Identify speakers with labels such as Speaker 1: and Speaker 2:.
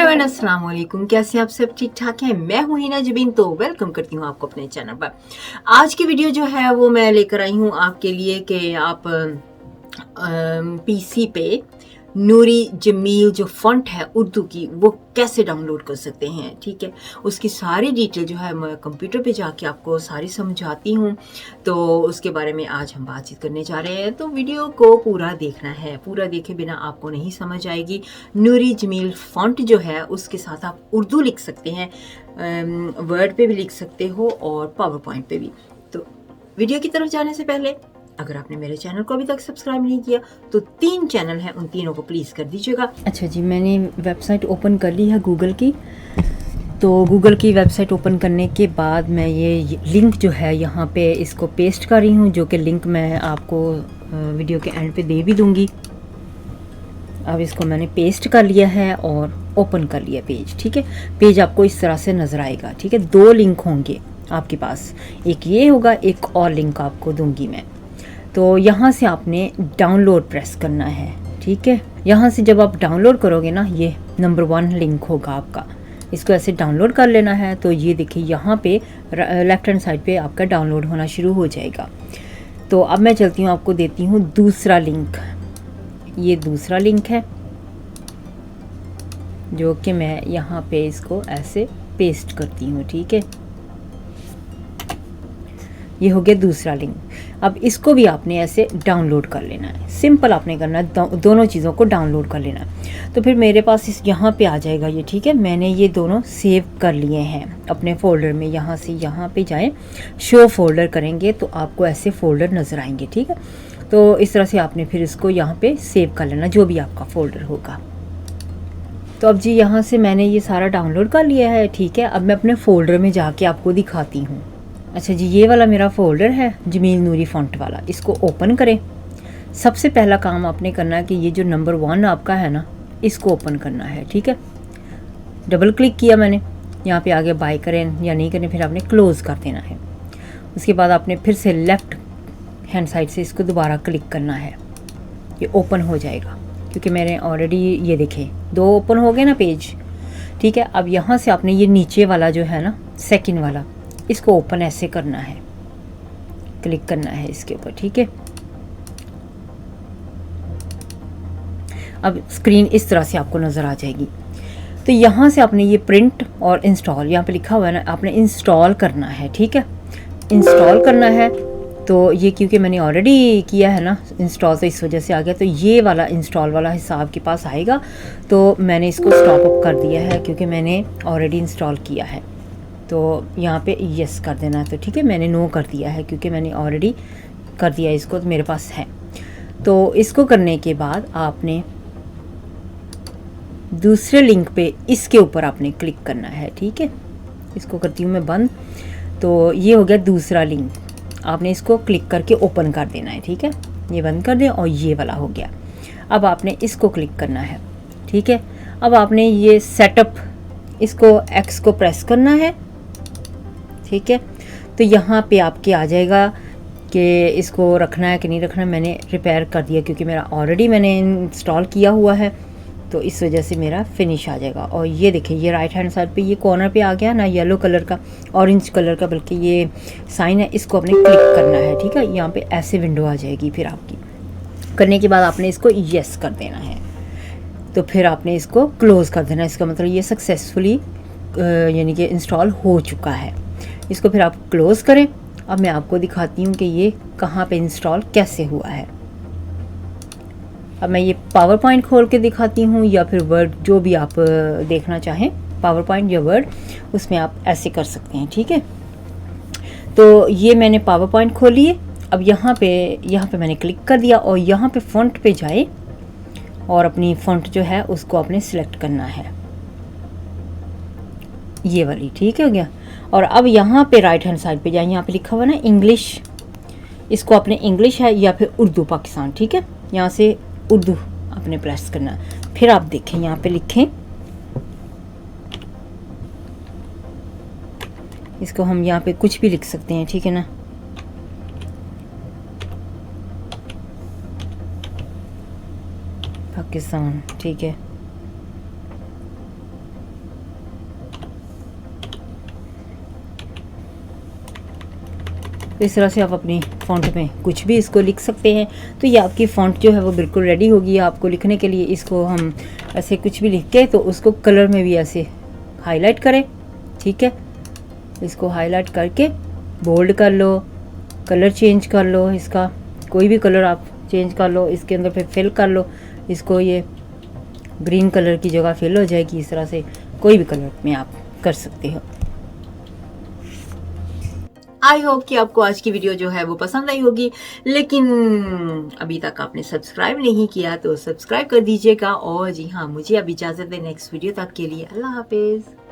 Speaker 1: Everyone, अस्सलाम वालेकुम। कैसे आप सब ठीक ठाक हैं? मैं हूं हिना जबीन, तो वेलकम करती हूं आपको अपने चैनल पर। आज की वीडियो जो है वो मैं लेकर आई हूं आपके लिए कि आप पीसी पे नूरी जमील जो फ़ॉन्ट है उर्दू की वो कैसे डाउनलोड कर सकते हैं। ठीक है, उसकी सारी डिटेल जो है मैं कंप्यूटर पे जाके आपको सारी समझाती हूँ। तो उसके बारे में आज हम बातचीत करने जा रहे हैं, तो वीडियो को पूरा देखना है। पूरा देखे बिना आपको नहीं समझ आएगी। नूरी जमील फ़ॉन्ट जो है उसके साथ आप उर्दू लिख सकते हैं, वर्ड पे भी लिख सकते हो और पावर पॉइंट पे भी। तो वीडियो की तरफ जाने से पहले अगर आपने मेरे चैनल को अभी तक सब्सक्राइब नहीं किया तो 3 चैनल हैं, उन तीनों को प्लीज़ कर दीजिएगा। अच्छा जी, मैंने वेबसाइट ओपन कर ली है गूगल की। तो गूगल की वेबसाइट ओपन करने के बाद मैं ये लिंक जो है यहाँ पे इसको पेस्ट कर रही हूँ, जो कि लिंक मैं आपको वीडियो के एंड पे दे भी दूँगी। अब इसको मैंने पेस्ट कर लिया है और ओपन कर लिया पेज। ठीक है, पेज आपको इस तरह से नज़र आएगा। ठीक है, 2 लिंक होंगे आपके पास, एक ये होगा, एक और लिंक आपको दूंगी मैं। तो यहाँ से आपने डाउनलोड प्रेस करना है। ठीक है, यहाँ से जब आप डाउनलोड करोगे ना, ये नंबर 1 लिंक होगा आपका, इसको ऐसे डाउनलोड कर लेना है। तो ये देखिए यहाँ पे लेफ्ट हैंड साइड पे आपका डाउनलोड होना शुरू हो जाएगा। तो अब मैं चलती हूँ, आपको देती हूँ दूसरा लिंक। ये दूसरा लिंक है जो कि मैं यहाँ पे इसको ऐसे पेस्ट करती हूँ। ठीक है, ये हो गया दूसरा लिंक। अब इसको भी आपने ऐसे डाउनलोड कर लेना है। सिंपल आपने करना है, दोनों चीज़ों को डाउनलोड कर लेना है। तो फिर मेरे पास इस यहाँ पे आ जाएगा ये। ठीक है, मैंने ये दोनों सेव कर लिए हैं अपने फ़ोल्डर में। यहाँ से यहाँ पे जाएं, शो फोल्डर करेंगे तो आपको ऐसे फ़ोल्डर नज़र आएंगे। ठीक है, तो इस तरह से आपने फिर इसको यहाँ पे सेव कर लेना, जो भी आपका फ़ोल्डर होगा। तो अब जी यहाँ से मैंने ये सारा डाउनलोड कर लिया है। ठीक है, अब मैं अपने फ़ोल्डर में जाके आपको दिखाती हूँ। अच्छा जी, ये वाला मेरा फ़ोल्डर है जमील नूरी फ़ॉन्ट वाला, इसको ओपन करें। सबसे पहला काम आपने करना है कि ये जो नंबर 1 आपका है ना, इसको ओपन करना है। ठीक है, डबल क्लिक किया मैंने, यहाँ पे आगे बाय करें या नहीं करें, फिर आपने क्लोज़ कर देना है। उसके बाद आपने फिर से लेफ़्ट हैंड साइड से इसको दोबारा क्लिक करना है, ये ओपन हो जाएगा। क्योंकि मैंने ऑलरेडी ये देखे 2 ओपन हो गए ना पेज। ठीक है, अब यहाँ से आपने ये नीचे वाला जो है ना, सेकंड वाला, इसको ओपन ऐसे करना है, क्लिक करना है इसके ऊपर। ठीक है, अब स्क्रीन इस तरह से आपको नज़र आ जाएगी। तो यहाँ से आपने ये प्रिंट और इंस्टॉल, यहाँ पे लिखा हुआ है ना, आपने इंस्टॉल करना है। ठीक है, इंस्टॉल करना है। तो ये क्योंकि मैंने ऑलरेडी किया है ना इंस्टॉल, तो इस वजह से आ गया। तो ये वाला इंस्टॉल वाला हिसाब के पास आएगा, तो मैंने इसको स्टॉप अप कर दिया है क्योंकि मैंने ऑलरेडी इंस्टॉल किया है। तो यहाँ पे यस कर देना। तो ठीक है, मैंने नो कर दिया है क्योंकि मैंने ऑलरेडी कर दिया इसको, तो मेरे पास है। तो इसको करने के बाद आपने दूसरे लिंक पे इसके ऊपर आपने क्लिक करना है। ठीक है, इसको करती हूँ मैं बंद। तो ये हो गया दूसरा लिंक, आपने इसको क्लिक करके ओपन कर देना है। ठीक है, ये बंद कर दें, और ये वाला हो गया। अब आपने इसको क्लिक करना है। ठीक है, अब आपने ये सेटअप, इसको एक्स को प्रेस करना है। ठीक है, तो यहाँ पे आपके आ जाएगा कि इसको रखना है कि नहीं रखना। मैंने रिपेयर कर दिया क्योंकि मेरा ऑलरेडी मैंने इंस्टॉल किया हुआ है, तो इस वजह से मेरा फिनिश आ जाएगा। और ये देखिए, ये राइट हैंड साइड पे ये कॉर्नर पे आ गया ना, येलो कलर का, ऑरेंज कलर का बल्कि ये साइन है, इसको आपने क्लिक करना है। ठीक है, यहाँ पे ऐसे विंडो आ जाएगी। फिर आपकी करने के बाद आपने इसको यस कर देना है। तो फिर आपने इसको क्लोज़ कर देना। इसका मतलब ये सक्सेसफुली यानी कि इंस्टॉल हो चुका है। इसको फिर आप क्लोज़ करें। अब मैं आपको दिखाती हूँ कि ये कहाँ पे इंस्टॉल कैसे हुआ है। अब मैं ये पावर पॉइंट खोल के दिखाती हूँ, या फिर वर्ड, जो भी आप देखना चाहें, पावर पॉइंट या वर्ड, उसमें आप ऐसे कर सकते हैं। ठीक है, तो ये मैंने पावर पॉइंट खोली है। अब यहाँ पे मैंने क्लिक कर दिया, और यहाँ पे फ़ॉन्ट पे जाए और अपनी फ़ॉन्ट जो है उसको आपने सिलेक्ट करना है, ये वाली। ठीक हो गया। और अब यहाँ पे राइट हैंड साइड पे जाए, यहाँ पे लिखा हुआ ना इंग्लिश, इसको आपने इंग्लिश है या फिर उर्दू पाकिस्तान, ठीक है, यहाँ से उर्दू आपने प्रेस करना। फिर आप देखें, यहाँ पे लिखें, इसको हम यहाँ पे कुछ भी लिख सकते हैं। ठीक है ना, पाकिस्तान। ठीक है, तो इस तरह से आप अपनी फ़ॉन्ट में कुछ भी इसको लिख सकते हैं। तो ये आपकी फ़ॉन्ट जो है वो बिल्कुल रेडी होगी आपको लिखने के लिए। इसको हम ऐसे कुछ भी लिख के तो उसको कलर में भी ऐसे हाईलाइट करें, ठीक है। इसको हाईलाइट करके बोल्ड कर लो, कलर चेंज कर लो, इसका कोई भी कलर आप चेंज कर लो, इसके अंदर फिर फिल कर लो इसको। ये ग्रीन कलर की जगह फिल हो जाएगी। इस तरह से कोई भी कलर में आप कर सकते हो। आई होप कि आपको आज की वीडियो जो है वो पसंद आई होगी, लेकिन अभी तक आपने सब्सक्राइब नहीं किया तो सब्सक्राइब कर दीजिएगा। और जी हाँ, मुझे अब इजाज़त दें नेक्स्ट वीडियो तक के लिए। अल्लाह हाफिज़।